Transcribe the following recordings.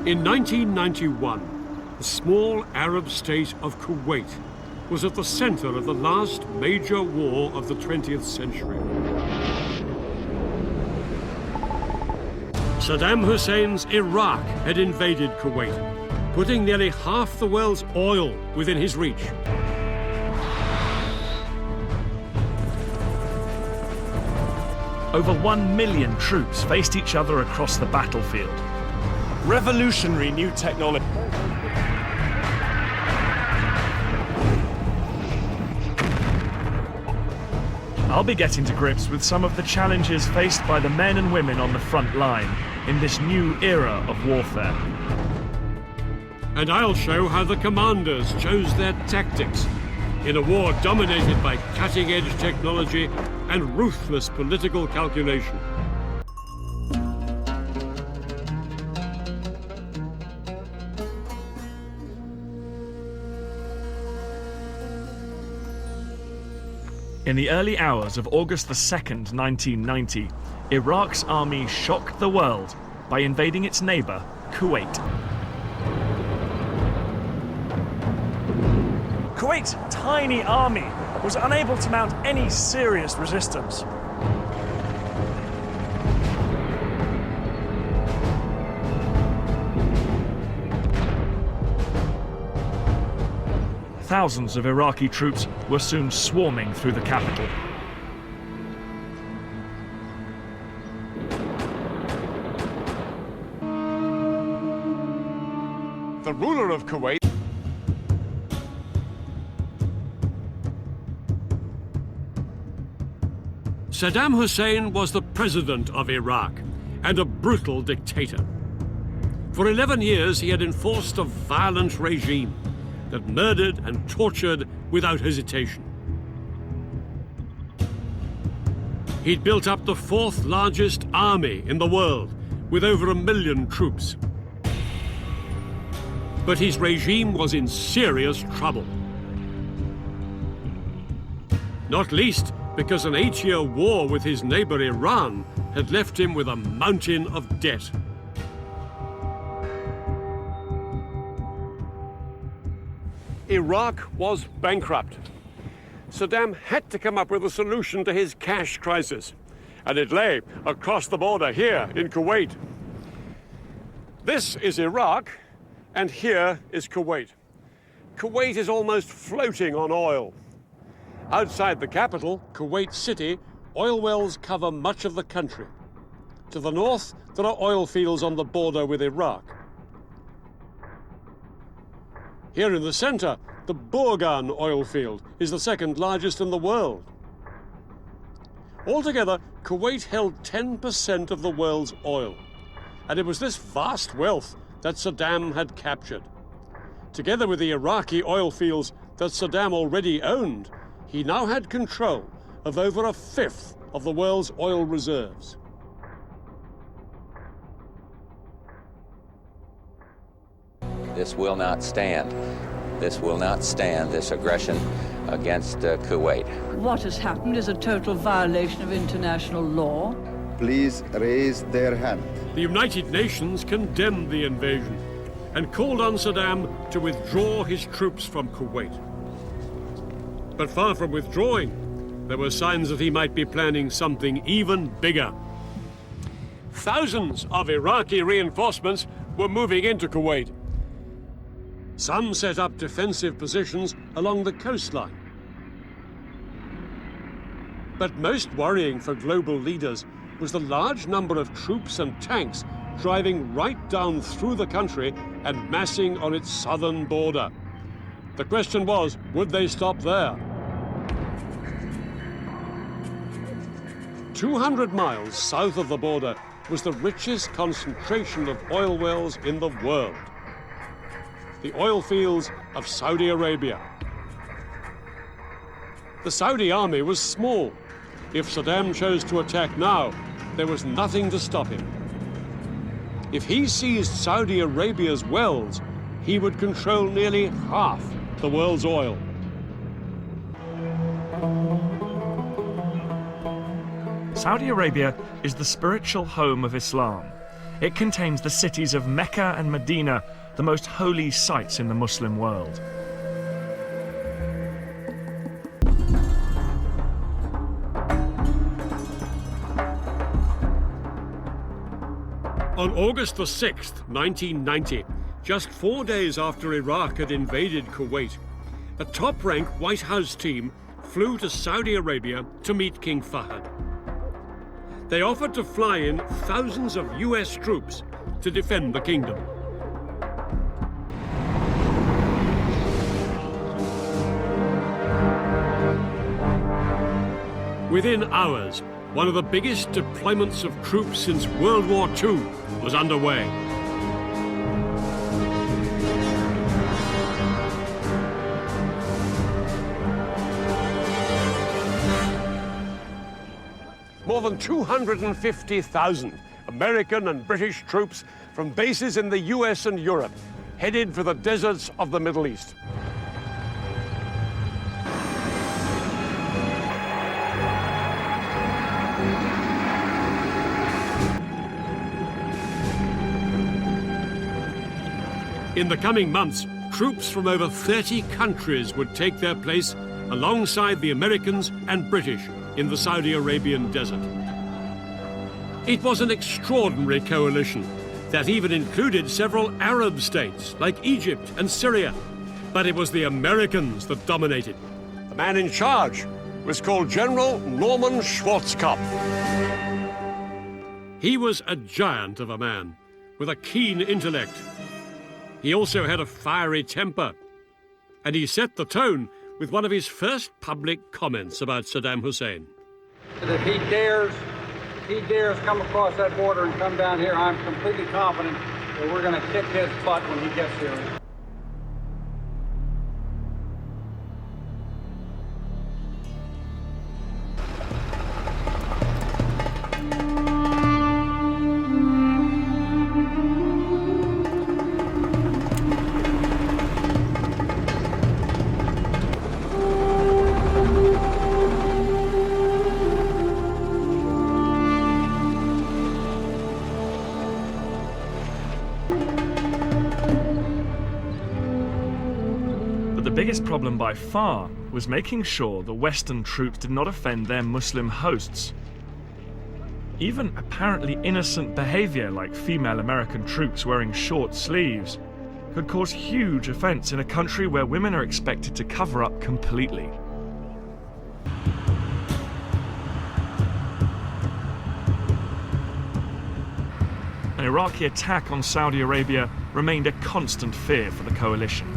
In 1991, the small Arab state of Kuwait was at the center of the last major war of the 20th century. Saddam Hussein's Iraq had invaded Kuwait, putting nearly half the world's oil within his reach. Over 1 million troops faced each other across the battlefield. Revolutionary new technology. I'll be getting to grips with some of the challenges faced by the men and women on the front line in this new era of warfare. And I'll show how the commanders chose their tactics in a war dominated by cutting-edge technology and ruthless political calculation. In the early hours of August 2nd, 1990, Iraq's army shocked the world by invading its neighbor, Kuwait. Kuwait's tiny army was unable to mount any serious resistance. Thousands of Iraqi troops were soon swarming through the capital. The ruler of Kuwait Saddam Hussein was the president of Iraq and a brutal dictator. For 11 years, he had enforced a violent regime that murdered and tortured without hesitation. He'd built up the fourth largest army in the world, with over 1 million troops. But his regime was in serious trouble. Not least because an 8-year war with his neighbor Iran had left him with a mountain of debt. Iraq was bankrupt. Saddam had to come up with a solution to his cash crisis, and it lay across the border here in Kuwait. This is Iraq, and here is Kuwait. Kuwait is almost floating on oil. Outside the capital, Kuwait City, oil wells cover much of the country. To the north, there are oil fields on the border with Iraq. Here in the center, the Burgan oil field is the second largest in the world. Altogether, Kuwait held 10% of the world's oil, and it was this vast wealth that Saddam had captured. Together with the Iraqi oil fields that Saddam already owned, he now had control of over 1/5 of the world's oil reserves. This will not stand. This will not stand, this aggression against Kuwait. What has happened is a total violation of international law. Please raise their hand. The United Nations condemned the invasion and called on Saddam to withdraw his troops from Kuwait. But far from withdrawing, there were signs that he might be planning something even bigger. Thousands of Iraqi reinforcements were moving into Kuwait. Some set up defensive positions along the coastline. But most worrying for global leaders was the large number of troops and tanks driving right down through the country and massing on its southern border. The question was, would they stop there? 200 miles south of the border was the richest concentration of oil wells in the world. The oil fields of Saudi Arabia. The Saudi army was small. If Saddam chose to attack now, there was nothing to stop him. If he seized Saudi Arabia's wells, he would control nearly half the world's oil. Saudi Arabia is the spiritual home of Islam, It contains the cities of Mecca and Medina, the most holy sites in the Muslim world. On August the 6th, 1990, just 4 days after Iraq had invaded Kuwait, a top-rank White House team flew to Saudi Arabia to meet King Fahd. They offered to fly in thousands of US troops to defend the kingdom. Within hours, one of the biggest deployments of troops since World War II was underway. More than 250,000 American and British troops from bases in the US and Europe headed for the deserts of the Middle East. In the coming months, troops from over 30 countries would take their place alongside the Americans and British in the Saudi Arabian desert. It was an extraordinary coalition that even included several Arab states like Egypt and Syria, but it was the Americans that dominated. The man in charge was called General Norman Schwarzkopf. He was a giant of a man with a keen intellect. He also had a fiery temper, and he set the tone with one of his first public comments about Saddam Hussein. If he dares come across that border and come down here, I'm completely confident that we're going to kick his butt when he gets here. The biggest problem by far was making sure the Western troops did not offend their Muslim hosts. Even apparently innocent behavior, like female American troops wearing short sleeves, could cause huge offense in a country where women are expected to cover up completely. An Iraqi attack on Saudi Arabia remained a constant fear for the coalition.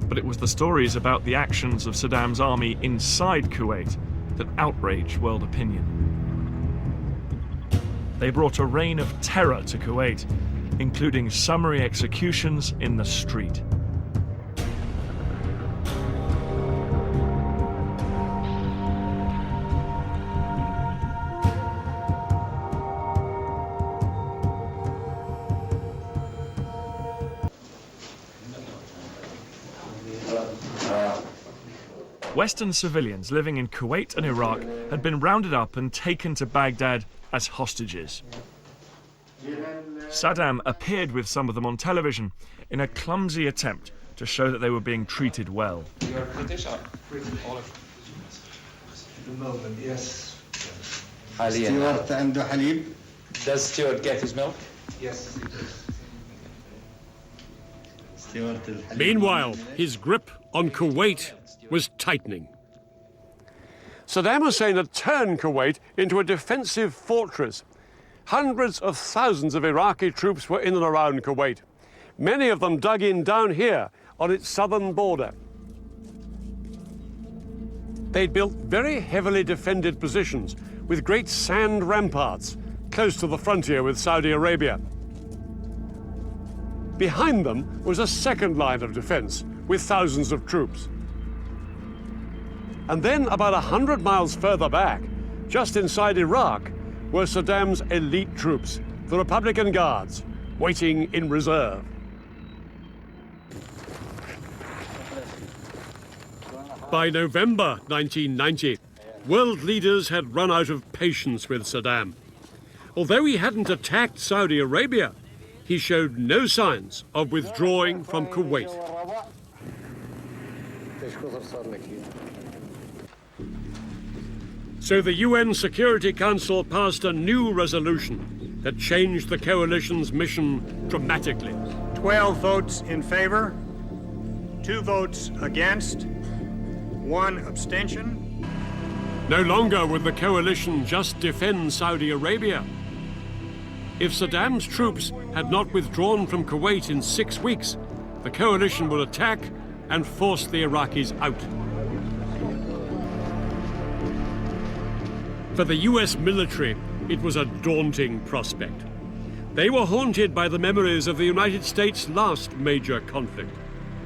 But it was the stories about the actions of Saddam's army inside Kuwait that outraged world opinion. They brought a reign of terror to Kuwait, including summary executions in the street. Western civilians living in Kuwait and Iraq had been rounded up and taken to Baghdad as hostages. Saddam appeared with some of them on television in a clumsy attempt to show that they were being treated well. You're British, all of the moment, yes. Stuart عنده حليب? Does Stuart get his milk? Yes, he does. Meanwhile, his grip on Kuwait was tightening. Saddam Hussein had turned Kuwait into a defensive fortress. Hundreds of thousands of Iraqi troops were in and around Kuwait. Many of them dug in down here on its southern border. They'd built very heavily defended positions with great sand ramparts close to the frontier with Saudi Arabia. Behind them was a second line of defense with thousands of troops. And then about 100 miles further back, just inside Iraq, were Saddam's elite troops, the Republican Guards, waiting in reserve. By November 1990, world leaders had run out of patience with Saddam. Although he hadn't attacked Saudi Arabia, he showed no signs of withdrawing from Kuwait. So the UN Security Council passed a new resolution that changed the coalition's mission dramatically. 12 votes in favor, 2 votes against, 1 abstention. No longer would the coalition just defend Saudi Arabia. If Saddam's troops had not withdrawn from Kuwait in 6 weeks, the coalition would attack and force the Iraqis out. For the US military, it was a daunting prospect. They were haunted by the memories of the United States' last major conflict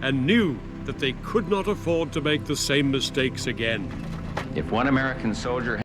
and knew that they could not afford to make the same mistakes again. If one American soldier